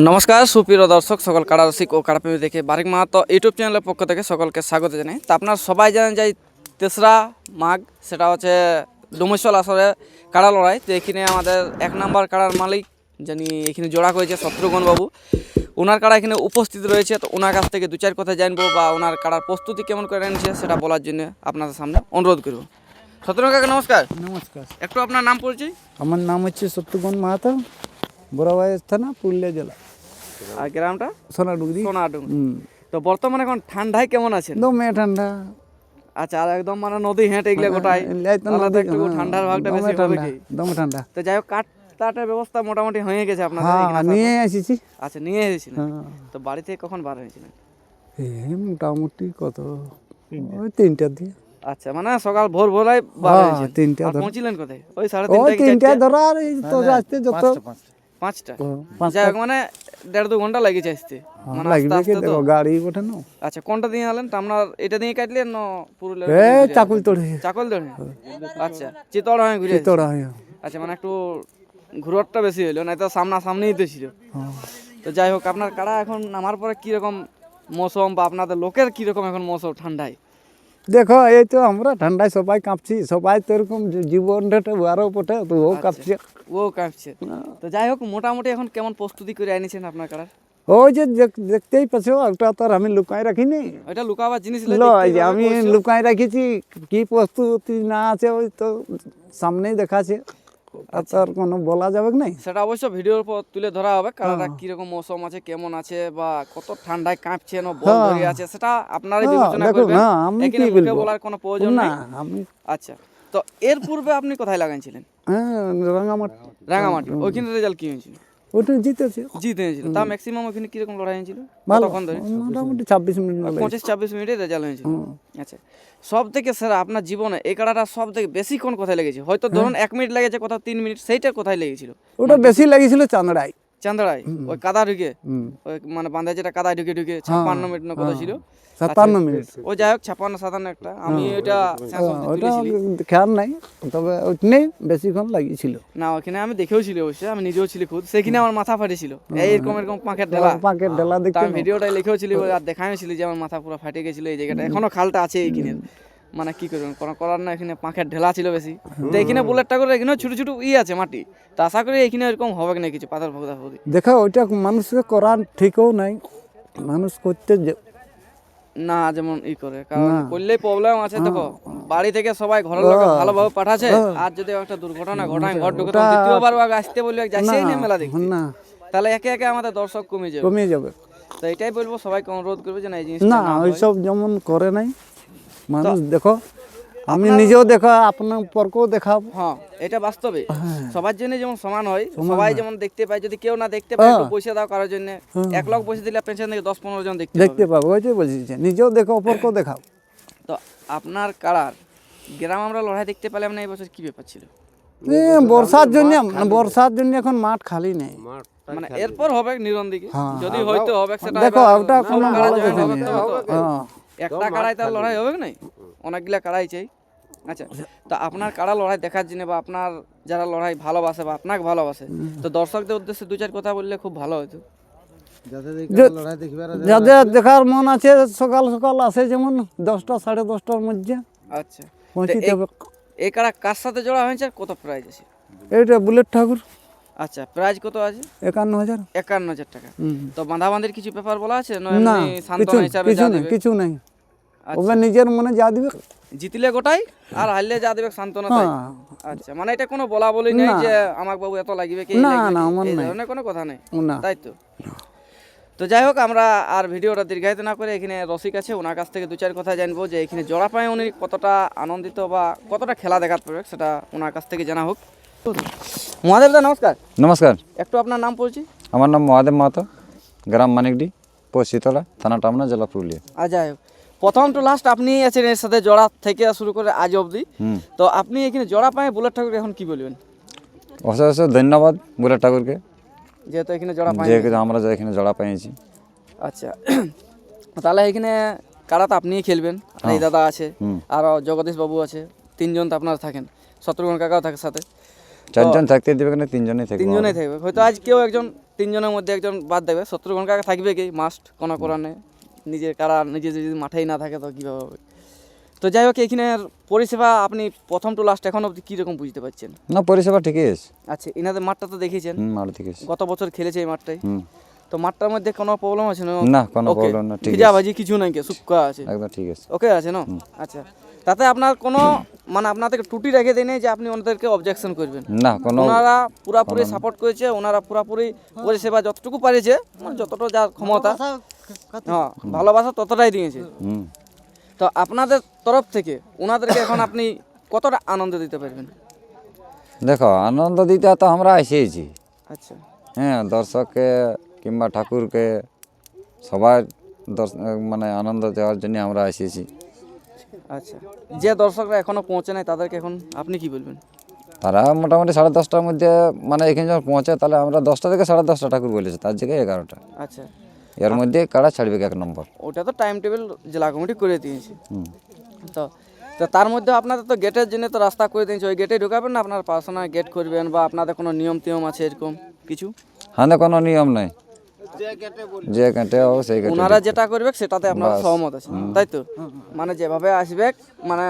নমস্কার সুপ্রিয় দর্শক সকল কাড়া রসিক ও কাড়াপ্রেমী দেখে বারিক মাহাতো ইউটিউব চ্যানেলের পক্ষ থেকে সকলকে স্বাগত জানাই। তা আপনারা সবাই জানেন যে 3রা মাঘ সেটা হচ্ছে ডুমুরসল আসরে কাড়া লড়াই। তো এখানে আমাদের 1 নম্বর কাড়ার মালিক যিনি এখানে জোড়া করেছে শত্রুঘ্ন বাবু, ওনার কাড়া এখানে উপস্থিত রয়েছে। তো ওনার কাছ থেকে 2-4 কথা জানবো বা ওনার কাড়ার প্রস্তুতি কেমন করে এনেছে সেটা বলার জন্য আপনাদের সামনে অনুরোধ করব। শত্রুঘ্ন কাকা নমস্কার। নমস্কার। একটু আপনার নাম পরিচয়। আমার নাম হচ্ছে শত্রুঘ্ন মাহাতো, বড়াবাড়ি থানা, পুরুলিয়া জেলা, আর গ্রামটা সোনাডুগরি। সোনাডুঙ্গি। তো বর্তমানে এখন ঠান্ডায় কেমন আছেন? দমে ঠান্ডা। আচ্ছা, আর একদম মানে নদী হেঁটে এগুলো গোটাই তাহলে তো একটু ঠান্ডার ভাগটা বেশি হবে কি? দমে ঠান্ডা। তো যাই হোক, কাটার ব্যবস্থা মোটামুটি হয়ে গেছে আপনাদের হ্যাঁ, এখানে আসার নিয়ে পর? এসেছি। আচ্ছা, নিয়ে এসেছিলেন। হ্যাঁ। তো বাড়ি থেকে কখন বার হয়েছিলেন? এই মোটামুটি কত, ওই 3টার দিয়ে। আচ্ছা, মানে সকাল ভোর ভোরাই বার হ্যাঁ, হয়েছিলেন। 3টা আর ধরো। পৌঁছিলেন কোথায়? ওই ওই 3:30 কি 3টা 4টা? ধরো, আর এই তো আসতে যত 5টা। পাঁচটা যাই হোক, মানে 1.5-2 ঘন্টা লেগেছে আসতে, মানে আস্তে লাগবে কি, আস্তে তো। দেখো গাড়ি ওঠে না। আচ্ছা, কোনটা দিয়ে আনলেন? তো আপনার এটা দিয়ে কাটলেন না পুরুলিয়া? চাকুল তোড়ে চাকল ধরে। আচ্ছা, চিতড় হয়ে ঘুরে তোড়া হয়। আচ্ছা, মানে একটু ঘুরটটা বেশি হইলো, না তো সামনাসামনিই তো ছিল। তো যাই হোক, আপনার কাড়া এখন নামার পরে কীরকম মৌসুম বা আপনাদের লোকের কীরকম এখন মৌসুম ঠান্ডায়? দেখো এই তো আমরা ঠান্ডায় সবাই কাঁপছি, সবাই তো এরকম জীবনটা আরো পটে, তো ও কাঁপছে। ও কাঁপছে। তো যাই হোক, মোটামুটি এখন কেমন প্রস্তুতি করে এনেছেন আপনার কাড়ার? ওই যে দেখতেই পাচ্ছ, ওটা তো আর আমি লুকাই রাখিনি। ওইটা লুকাবার জিনিস লয় যে আমি লুকাই রাখিছি, কি প্রস্তুতি না আছে ওই তো সামনেই দেখাচ্ছে, আর তো আর কোনো বলা যাবে না। সেটা অবশ্য ভিডিওর পর তুলে ধরা হবে, কাড়াটা কিরকম মৌসুম আছে, কেমন আছে, বা কত ঠান্ডায় কাঁপছে না বল ধরে আছে, সেটা আপনারাই বিবেচনা করবেন। না আমি এখানে কি মুখে বলবো, বলার কোনো প্রয়োজন না নেই। আমি আচ্ছা, তো এর পূর্বে আপনি কোথায় লাগাইছিলেন? হ্যাঁ রাঙামাটি। রাঙামাটি। ওইখানে রেজাল্ট কি হয়েছিল? ওটা জিতেছে জিতে হয়েছিল। তা ম্যাক্সিমাম ওখানে কিরকম লড়াই হয়েছিল? ভালো, কতক্ষণ ধরে? মোটামুটি 26 মিনিট লাগে। 25-26 মিনিটে রেজাল্ট হয়েছিল। আচ্ছা, সব থেকে সেরা আপনার জীবনে এই কাড়াটা সব থেকে বেশি কোন কোথায় লেগেছে? হয়তো ধরুন 1 মিনিট লেগেছে, কোথাও 3 মিনিট, সেইটা কোথায় লেগেছিল? ওটা বেশি লাগিয়েছিল চান্দড়াই। চান্দড়ায় ওই কাদা ঢুকে, ওই মানে বাঁধে যেটা কাদায় ঢুকে 56 মিনিট না কত ছিল? 57 মিনিট। ও যাই হোক, 56-57 একটা, আমি ওইটা শেষ অবধি ওটা তুলেছিলি। খেয়াল নাই, তবে ওখানেই বেশিক্ষণ লাগিয়েছিল। না, ওখানে আমি দেখেও ছিল, অবশ্যই আমি নিজেও ছিল খুদ, সেখানে আমার মাথা ফাটেছিল এইরকম এরকম পাঁকের ঢেলা। পাঁকের ঢেলা তা দেখতে আমি ভিডিওটাই লিখেও ছিল আর দেখাও ছিল যে আমার মাথা পুরো ফাটে গেছিল এই জায়গাটা। এখনো খালটা আছে এইখানে, মানে কি করবেন, কোনো করার না, এখানে পাঁকের ঢেলা ছিল বেশি। তো এখানে বুলেটটা করে এখানেও ছোট ছোট আছে মাটি, তো আশা করি এখানে এরকম হবে না কিছু পাথর ফাঁকা হবে। দেখো ওইটা মানুষকে করার ঠিকও নাই, মানুষ করতে না যেমন করে, কারণ করলেই প্রবলেম আছে। দেখো, বাড়ি থেকে সবাই ঘরের লোক ভালোভাবে পাঠাচ্ছে, আর যদি একটা দুর্ঘটনা ঘটবে তখন দ্বিতীয়বার আসতে বলবে যাচ্ছেই না মেলা দেখতে, না, তাহলে একে একে আমাদের দর্শক কমে যাবে। তো এটাই বলবো, সবাইকে অনুরোধ করবে যে না, এই জিনিসটা না না হয়। ওইসব যেমন করে নাই মানুষ। দেখো আমি নিজেও দেখা, আপনার পরকেও দেখাবো। হ্যাঁ, এটা বাস্তবে সবার জন্য যেমন সমান হয়, সবাই যেমন দেখতে পায়। যদি কেউ না দেখতে পায়, একটু পয়সা দাও কারোর জন্য, 1 লাখ পয়সা দিলে পেছন থেকে 10-15 জন দেখতে পাবো। ওইটাই বলছি, নিজেও দেখো অপরকেও দেখাও। তো আপনার কাড়ার গ্রাম আমরা লড়াই দেখতে পেলাম না, এই বছর কি ব্যাপার ছিল? বর্ষার জন্য এখন মাঠ খালি নেই, মানে এরপর হবে নিরন দিকে, যদি হয়তো হবে সেটা। দেখো ওটা কোনো বলা যাবে না। একটা কাড়াই তার লড়াই হবে না, অনেকগুলা কাড়াই চাই। আচ্ছা, তো আপনার কাড়া লড়াই দেখার জন্য বা আপনার যারা লড়াই ভালোবাসে বা আপনাকে ভালোবাসে, তো দর্শকদের উদ্দেশ্যে 2-4 কথা বললে খুব ভালো হতো। যাদের দেখার মন আছে সকাল সকাল আসে, যেমন 10টা 10:30টার মধ্যে। আচ্ছা, পৌঁছিতে হবে। এই কাড়া কার সাথে জোড়া হয়েছে আর কত প্রাইজ আছে? এইটা বুলেট ঠাকুর। আচ্ছা, প্রাইজ কত আছে? 51,000। 51,000 টাকা। তো বাঁধাবাঁধির কিছু ব্যাপার বলা আছে? না, সান্ত্বনা হিসাবে যা দেবে? কিছু নাই। ওবে নিজের মনে যা দিবে, জিতলে গোটাই আর হারলে যা দেবে সান্ত্বনা, তাই? আচ্ছা, মানে এটা কোনো বলা বলি নেই যে আমাক বাবু এত লাগবে কি, না না আমার এই নাই, ধরনের কোনো কথা নেই, না। তাই তো? তো যাই হোক, আমরা আর ভিডিওটা দীর্ঘায়িত না করে এখানে রসিক আছে, ওনার কাছ থেকে 2-4 কথা জানবো যে এখানে জোড়া পায় উনি কতটা আনন্দিত বা কতটা খেলা দেখাতে পারবে, সেটা ওনার কাছ থেকে জানা হোক। মহাদেব দা নমস্কার। নমস্কার, একটু আপনার নাম পড়ছি। আমার নাম মহাদেব মাহাতো, গ্রাম মানিকডি, পোস্ট শীতলা, থানা টামনা, জেলা পুরুলিয়া। যাই হোক, প্রথম টু লাস্ট আপনি আছেন এর সাথে, জোড়া থেকে শুরু করে আজ অবধি। তো আপনি এখানে জোড়া পায় বুলেট ঠাকুরকে এখন কি বলবেন? অশেষ ধন্যবাদ বুলেট ঠাকুরকে, যেহেতু এখানে জোড়া পাই। যে আমরা এখানে জোড়া পেয়েছি। আচ্ছা, তাহলে এখানে কারা তো আপনিই খেলবেন, আর এই দাদা আছে, আর জগদীশ বাবু আছে, 3 জন তো আপনারা থাকেন, শত্রুঘ্ন কাকাও থাকে সাথে। 4 জন থাকতে দেবে কেন? 3 জনই থাকবে। 3 জনেই থাকবে। হয়তো আজ কেউ একজন তিনজনের মধ্যে একজন বাদ দেবে, শত্রুঘ্ন কাকা থাকবে কি মাস্ট কোনো কোরআনে, নিজের কারা নিজে যদি মাঠেই না থাকে তো কীভাবে হবে। তো যাই হোক, এখানের পরিষেবা আপনি প্রথম টু লাস্ট এখন অবধি কীরকম বুঝতে পারছেন? না, পরিষেবা ঠিকই আছে। আচ্ছা, এনাদের মাঠটা তো দেখেছেন, মাঠ ঠিক আছে। গত বছর খেলেছে এই মাঠটাই, হুম, তো মাঠটার মধ্যে কোনো প্রবলেম আছে না? না কোনো ওকে, প্রবলেম না, ঠিক আছে, ভিজাভাজি কিছু নাই, কে শুক্কা আছে, একদম ঠিক আছে। ওকে আছে না? আচ্ছা, তাতে আপনার কোনো মানে আপনাদেরকে ত্রুটি রেখে দেয়নি যে আপনি ওনাদেরকে অবজেকশন করবেন? না কোনো, ওনারা পুরাপুরি সাপোর্ট করেছে, ওনারা পুরাপুরি পরিষেবা যতটুকু পারেছে, মানে যতটা যার ক্ষমতা, হ্যাঁ ভালোবাসা ততটাই দিয়েছে। হুম, তো আপনাদের তরফ থেকে ওনাদেরকে এখন আপনি কতটা আনন্দ দিতে পারবেন? দেখো আনন্দ দিতে তো আমরা এসেছি, আচ্ছা, হ্যাঁ, দর্শককে কিংবা ঠাকুরকে সবার মানে আনন্দ দেওয়ার জন্য আমরা এসেছি। আচ্ছা, যে দর্শকরা এখনো পৌঁছে নাই তাদেরকে এখন আপনি কি বলবেন? তারা মোটামুটি 10:30টার মধ্যে মানে এখানে যখন পৌঁছে, তাহলে আমরা 10টা থেকে 10:30 ঠাকুর বলেছে, তার জায়গায় 11টা, আচ্ছা, এর মধ্যে কারা ছাড়বে 1 নম্বর। ওটা তো টাইম টেবিল জেলা কমিটি করে দিয়েছে। হুম, তো তো তার মধ্যে আপনাদের তো গেটের জন্য তো রাস্তা করে দিয়েছে, ওই গেটে ঢুকাবেন না আপনার পার্সোনাল গেট করবেন, বা আপনাদের কোনো নিয়ম টিয়ম আছে এরকম কিছু? হ্যাঁ, কোনো নিয়ম নাই, যে গেটে হোক সেই গেটে। ওনারা যেটা করবে সেটাতে আপনারা বাস। সহমত আছে, তাই তো? মানে যেভাবে আসবে, মানে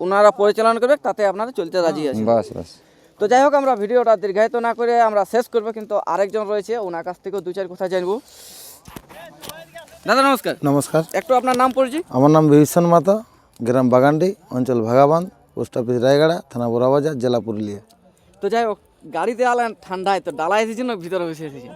ওনারা পরিচালনা করবে, তাতে আপনারা চলতে রাজি আছে। বাস বাস। তো যাই হোক, আমরা ভিডিওটা দীর্ঘায়িত না করে আমরা শেষ করবো, কিন্তু আরেকজন রয়েছে, ওনার কাছ থেকেও 2-4 কথা জানবো। দাদা নমস্কার। নমস্কার, একটু আপনার নাম পরিচয়। আমার নাম বিভীষণ মাতো, গ্রাম বাগানডি, অঞ্চল ভাগাবান, পোস্ট অফিস রায়গড়া, থানা বোরাবাজার, জেলা পুরুলিয়া। তো যাই হোক, গাড়িতে আলেন ঠান্ডায়, তো ডালায় এসেছেন না ভিতরে বসে এসেছেন?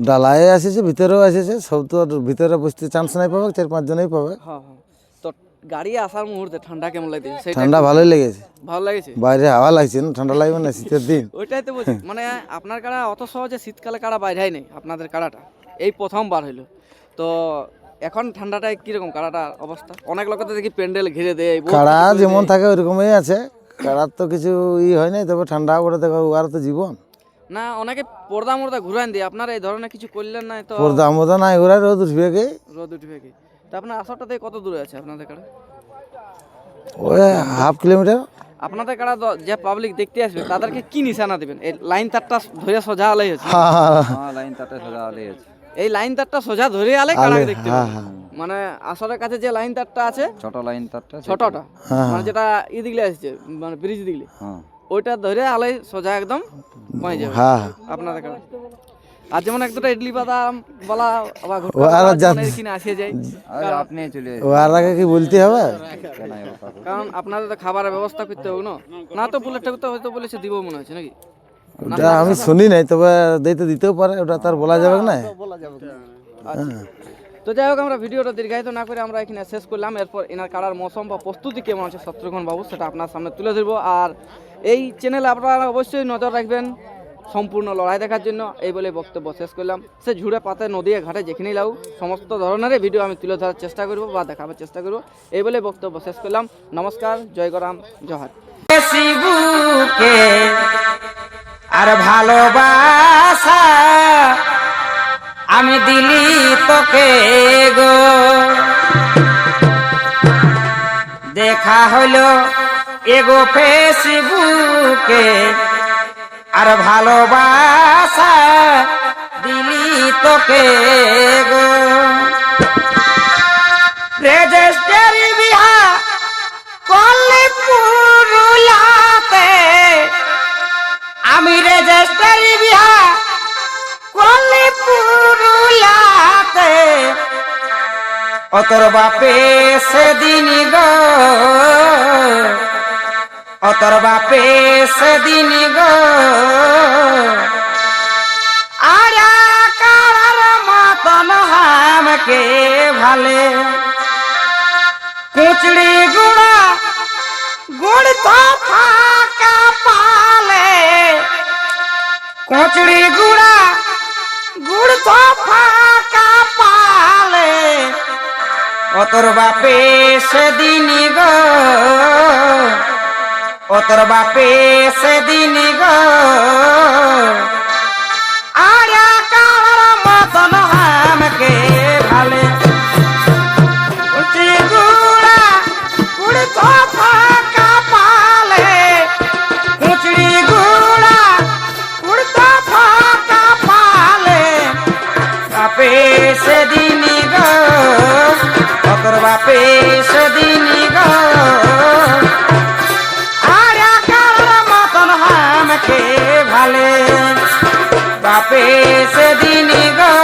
ডালায় আসেছে, ভিতরেও আসেছে, সব তো আর ভিতরে বসতে চান্স নাই পাবে, 4-5 জনই পাবে। হ্যাঁ হ্যাঁ। তো গাড়ি আসার মুহূর্তে ঠান্ডা কেমন লাগছে? সেটা ঠান্ডা ভালোই লেগেছে, ভালো লাগছে? বাইরে হাওয়া লাগছে না, ঠান্ডা লাগবে না শীতের দিন। ওইটাই তো বলছি, মানে আপনার কাড়া অত সহজে শীতকালে কাড়া বাইরে নেই, আপনাদের কাড়াটা এই প্রথমবার হইলো। তো এখন ঠান্ডাটায় কিরকম কাড়াটার অবস্থা? অনেক লোক তো দেখি প্যান্ডেল ঘিরে দেয়, বহুত কাড়া কিছু করে যেমন দেয়। থাকে ওইরকমই আছে, কাড়ার তো কিছু হয় নাই, তবে ঠান্ডা করে দেখো আর তো জীবন। না, অনেকে পর্দা মর্দা ঘুরান দিয়ে, আপনারা এই ধরনের কিছু করলেন না তো? পর্দা আমদা নাই ঘোরা, রোদ উঠবে গে। রোদ উঠবে কি? তো আপনার আসরটা থেকে কত দূরে আছে আপনাদের কাড়া? ওই 1/2 কিলোমিটার। আপনাদের কাড়া যে পাবলিক দেখতে আসবে তাদেরকে কি নিশানা দেবেন? এই লাইন তারটা ধরে সোজা আলাই আছে, হ্যাঁ, লাইন তাতে সোজা আলে আছে। এই লাইন তারটা সোজা ধরে আলে কাড়া দেখতে হ্যাঁ, পাবে। হ্যাঁ। মানে আসরের কাছে যে লাইন তারটা আছে, ছোট লাইন তারটা, ছোটটা, মানে যেটা ই দিকলে আসছে, মানে ব্রিজ দিকলে, হ্যাঁ, ওইটা ধরে আলাই সোজা একদম পৌঁছে যাবে হ্যাঁ, আপনাদের কাছে। আর যেমন এক দুটো ইডলি বাদাম বলা বা ও আর কিনে আসে যায়, আর আপনি চলে ও আর আগে কি বলতে হবে? কেন এ কথা? কারণ আপনাদের তো খাবারের ব্যবস্থা করতে হবে না। না তো বুলেট ঠাকুর তো হয়তো বলেছে দিব মনে হচ্ছে নাকি? ওটা আমি শুনি নাই, তবে দিতেও পারে, ওটা তার বলা যাবে না। আচ্ছা। তো যাই হোক, আমরা ভিডিওটা দীর্ঘায়িত না করে আমরা এখানে শেষ করলাম। এরপর এনার কাড়ার মৌসুম বা প্রস্তুতি কেমন আছে শত্রুঘ্ন বাবু, সেটা আপনার সামনে তুলে ধরবো। আর এই চ্যানেলে আপনারা অবশ্যই নজর রাখবেন সম্পূর্ণ লড়াই দেখার জন্য। এই বলে বক্তব্য শেষ করলাম। সে ঝুড়ে পাতে নদী ঘাটে যেখানেই লাউ, সমস্ত ধরনের ভিডিও আমি তুলে ধরার চেষ্টা করব বা দেখাবার চেষ্টা করব। এই বলে বক্তব্য শেষ করলাম। নমস্কার, জয় গরাম, জোহার। শিবুকে আর ভালোবাসা আমি দিলি তোকে গো, দেখা হলো এগো ফেসবুকে আর ভালোবাসা দিলি তোকে গো। রেজিস্ট্রি বিহা করলে পুরুলাতে, আমি রেজিস্ট্রি বিহা করলে পুরুলাতে, ও তোর বাপে সেদিন গো, ও তোর বাপে সেদিন গো, আর কারার মতন হামকে ভালে কুচড়ি গুড়া গুড় তো ফাঁকা পালে, কুচড়ি গুড়া গুড় তো ফাঁকা পালে, ও তোর বাপে সেদিন গো, ও তোর বাপে সেদিন গো, আর কার মতন হামকে ভালে গুড়া গুড় তো ফাঁকা পালে, কুচড়ি গুড়া গুড় তো ফাঁকা পালে, বাপে সেদিন গো, ও তোর বাপে সেদিন গো, আর একার মতন হামকে ভালে, বাপে সেদিন গো,